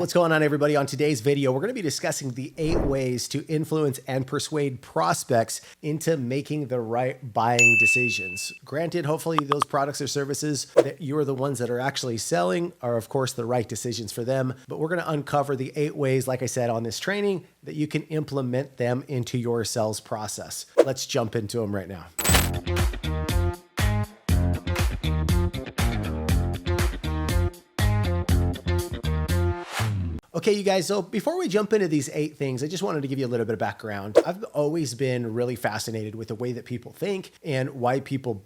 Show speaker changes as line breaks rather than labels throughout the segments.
what's going on, everybody? On today's video, we're going to be discussing the 8 ways to influence and persuade prospects into making the right buying decisions. Granted, hopefully those products or services that you are the ones that are actually selling are, of course, the right decisions for them. But we're going to uncover the 8 ways, like I said, on this training that you can implement them into your sales process. Let's jump into them right now. Okay, you guys, so before we jump into these 8 things, I just wanted to give you a little bit of background. I've always been really fascinated with the way that people think and why people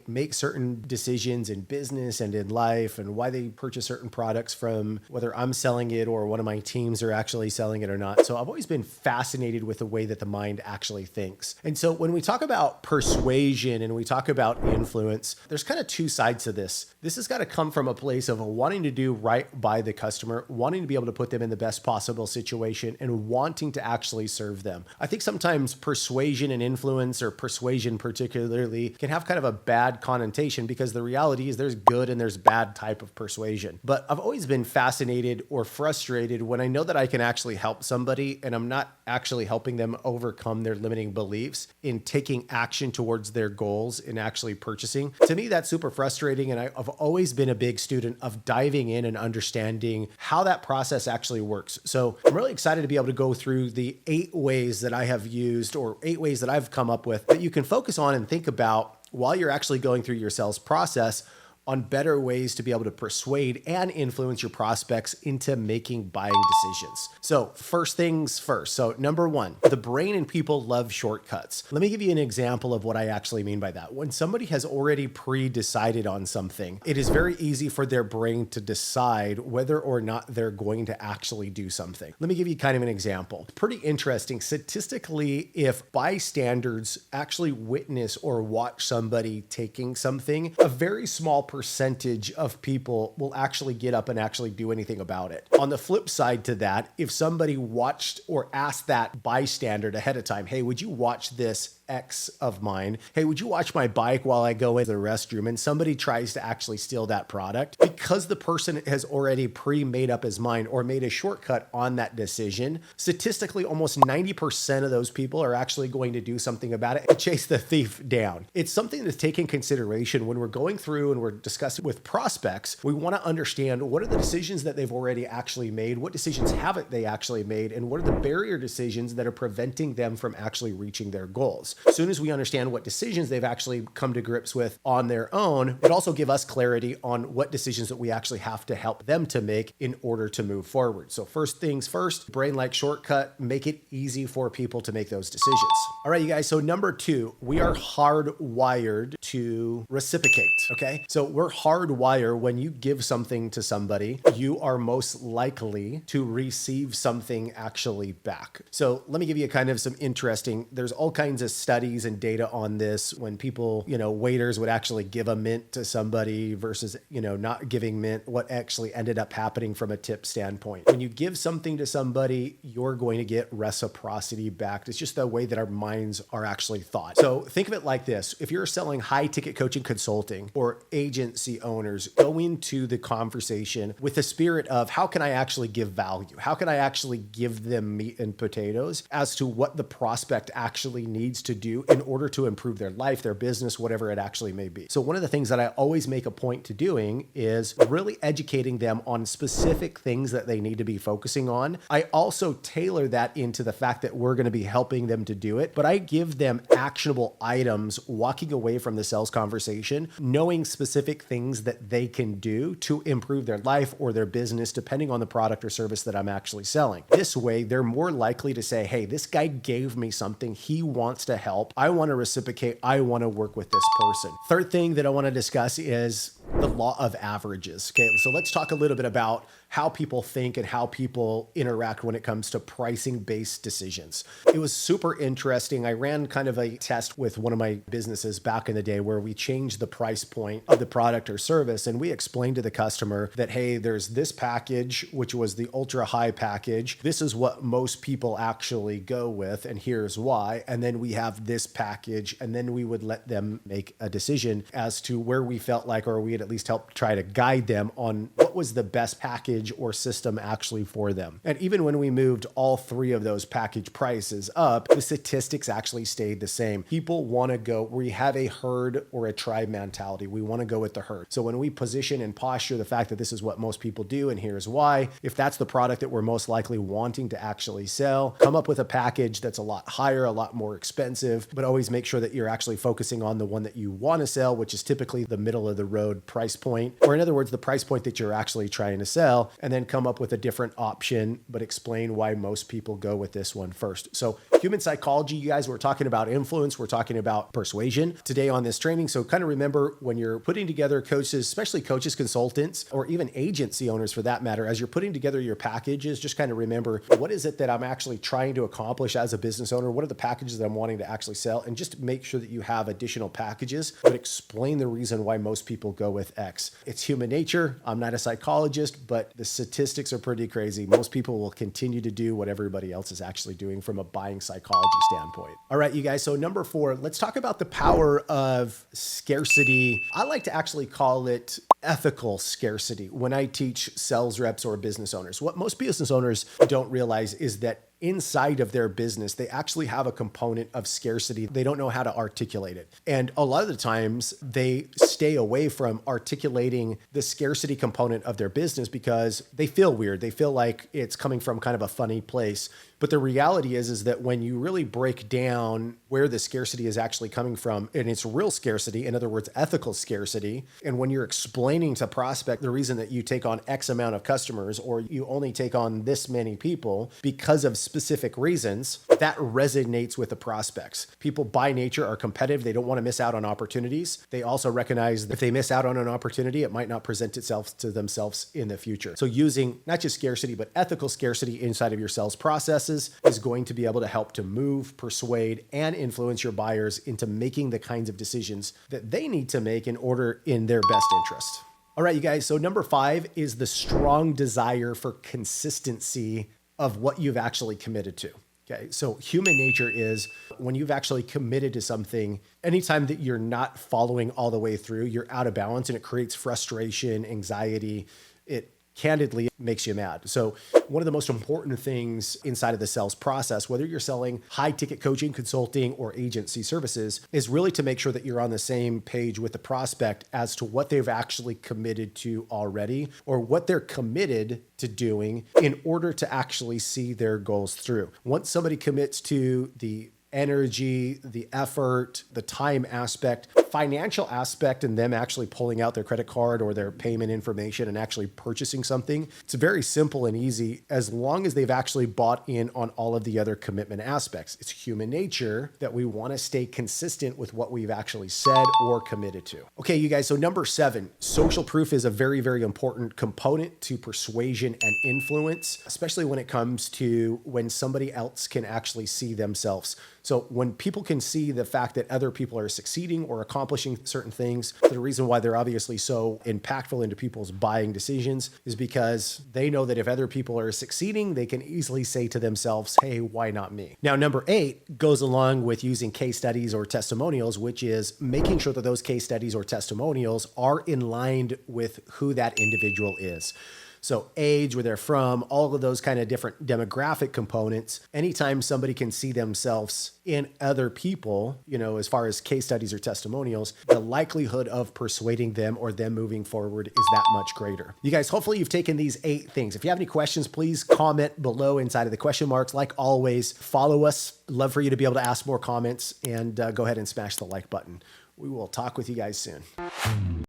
make certain decisions in business and in life, and why they purchase certain products from whether I'm selling it or one of my teams are actually selling it or not. So I've always been fascinated with the way that the mind actually thinks. And so when we talk about persuasion and we talk about influence, there's kind of 2 sides to this. This has got to come from a place of wanting to do right by the customer, wanting to be able to put them in the best possible situation, and wanting to actually serve them. I think sometimes persuasion and influence, or persuasion particularly, can have kind of a bad connotation, because the reality is there's good and there's bad type of persuasion. But I've always been fascinated or frustrated when I know that I can actually help somebody and I'm not actually helping them overcome their limiting beliefs in taking action towards their goals in actually purchasing. To me, that's super frustrating, and I've always been a big student of diving in and understanding how that process actually works. So I'm really excited to be able to go through the 8 ways that I have used, or 8 ways that I've come up with, that you can focus on and think about while you're actually going through your sales process, on better ways to be able to persuade and influence your prospects into making buying decisions. So first things first. So number 1, the brain and people love shortcuts. Let me give you an example of what I actually mean by that. When somebody has already pre-decided on something, it is very easy for their brain to decide whether or not they're going to actually do something. Let me give you kind of an example. Pretty interesting. Statistically, if bystanders actually witness or watch somebody taking something, a very small percentage of people will actually get up and actually do anything about it. On the flip side to that, if somebody watched or asked that bystander ahead of time, hey, would you watch this X of mine? Hey, would you watch my bike while I go into the restroom? And somebody tries to actually steal that product, because the person has already pre-made up his mind or made a shortcut on that decision, statistically, almost 90% of those people are actually going to do something about it and chase the thief down. It's something to take in consideration when we're going through and we're discussing with prospects. We want to understand what are the decisions that they've already actually made, what decisions haven't they actually made, and what are the barrier decisions that are preventing them from actually reaching their goals. As soon as we understand what decisions they've actually come to grips with on their own, it also gives us clarity on what decisions that we actually have to help them to make in order to move forward. So first things first, brain-like shortcut, make it easy for people to make those decisions. All right, you guys, so number 2, we are hardwired to reciprocate, okay? So we're hardwired. When you give something to somebody, you are most likely to receive something actually back. So let me give you kind of some interesting, there's all kinds of studies and data on this. When people, waiters would actually give a mint to somebody versus, not giving mint, what actually ended up happening from a tip standpoint. When you give something to somebody, you're going to get reciprocity back. It's just the way that our minds are actually thought. So think of it like this. If you're selling high ticket coaching consulting, or agency owners, go into the conversation with the spirit of, how can I actually give value? How can I actually give them meat and potatoes as to what the prospect actually needs to do in order to improve their life, their business, whatever it actually may be. So one of the things that I always make a point to doing is really educating them on specific things that they need to be focusing on. I also tailor that into the fact that we're going to be helping them to do it, but I give them actionable items walking away from the sales conversation, knowing specific things that they can do to improve their life or their business, depending on the product or service that I'm actually selling. This way, they're more likely to say, hey, this guy gave me something. He wants to help. I want to reciprocate. I want to work with this person. Third thing that I want to discuss is the law of averages. Okay, so let's talk a little bit about how people think and how people interact when it comes to pricing-based decisions. It was super interesting. I ran kind of a test with one of my businesses back in the day where we changed the price point of the product or service, and we explained to the customer that, hey, there's this package, which was the ultra high package. This is what most people actually go with, and here's why. And then we have this package, and then we would let them make a decision as to where we felt like, or we could at least help try to guide them on what was the best package or system actually for them. And even when we moved all three of those package prices up, the statistics actually stayed the same. People want to go, we have a herd or a tribe mentality. We want to go with the herd. So when we position and posture the fact that this is what most people do and here's why, if that's the product that we're most likely wanting to actually sell, come up with a package that's a lot higher, a lot more expensive, but always make sure that you're actually focusing on the one that you want to sell, which is typically the middle of the road price point, or in other words, the price point that you're actually trying to sell, and then come up with a different option, but explain why most people go with this one first. So human psychology, you guys, we're talking about influence, we're talking about persuasion today on this training. So kind of remember when you're putting together coaches, especially coaches, consultants, or even agency owners for that matter, as you're putting together your packages, just kind of remember, what is it that I'm actually trying to accomplish as a business owner? What are the packages that I'm wanting to actually sell? And just make sure that you have additional packages that explain the reason why most people go with X. It's human nature. I'm not a psychologist, but the statistics are pretty crazy. Most people will continue to do what everybody else is actually doing from a buying psychology standpoint. All right, you guys. So number 4, let's talk about the power of scarcity. I like to actually call it ethical scarcity when I teach sales reps or business owners. What most business owners don't realize is that inside of their business, they actually have a component of scarcity. They don't know how to articulate it. And a lot of the times they stay away from articulating the scarcity component of their business because they feel weird. They feel like it's coming from kind of a funny place. But the reality is that when you really break down where the scarcity is actually coming from, and it's real scarcity, in other words, ethical scarcity, and when you're explaining to prospect the reason that you take on X amount of customers or you only take on this many people because of specific reasons, that resonates with the prospects. People by nature are competitive. They don't want to miss out on opportunities. They also recognize that if they miss out on an opportunity, it might not present itself to themselves in the future. So using not just scarcity, but ethical scarcity inside of your sales process is going to be able to help to move, persuade, and influence your buyers into making the kinds of decisions that they need to make in their best interest. All right, you guys. So number 5 is the strong desire for consistency of what you've actually committed to. Okay, so human nature is when you've actually committed to something, anytime that you're not following all the way through, you're out of balance and it creates frustration, anxiety. It candidly makes you mad. So one of the most important things inside of the sales process, whether you're selling high ticket coaching, consulting, or agency services, is really to make sure that you're on the same page with the prospect as to what they've actually committed to already or what they're committed to doing in order to actually see their goals through. Once somebody commits to the energy, the effort, the time aspect, financial aspect, and them actually pulling out their credit card or their payment information and actually purchasing something. It's very simple and easy as long as they've actually bought in on all of the other commitment aspects. It's human nature that we want to stay consistent with what we've actually said or committed to. Okay, you guys, so number 7, social proof is a very, very important component to persuasion and influence, especially when it comes to when somebody else can actually see themselves. So when people can see the fact that other people are succeeding or accomplishing certain things, the reason why they're obviously so impactful into people's buying decisions is because they know that if other people are succeeding, they can easily say to themselves, hey, why not me? Now, number 8 goes along with using case studies or testimonials, which is making sure that those case studies or testimonials are in line with who that individual is. So age, where they're from, all of those kind of different demographic components. Anytime somebody can see themselves in other people, as far as case studies or testimonials, the likelihood of persuading them or them moving forward is that much greater. You guys, hopefully you've taken these 8 things. If you have any questions, please comment below inside of the question marks. Like always, follow us. Love for you to be able to ask more comments and go ahead and smash the like button. We will talk with you guys soon.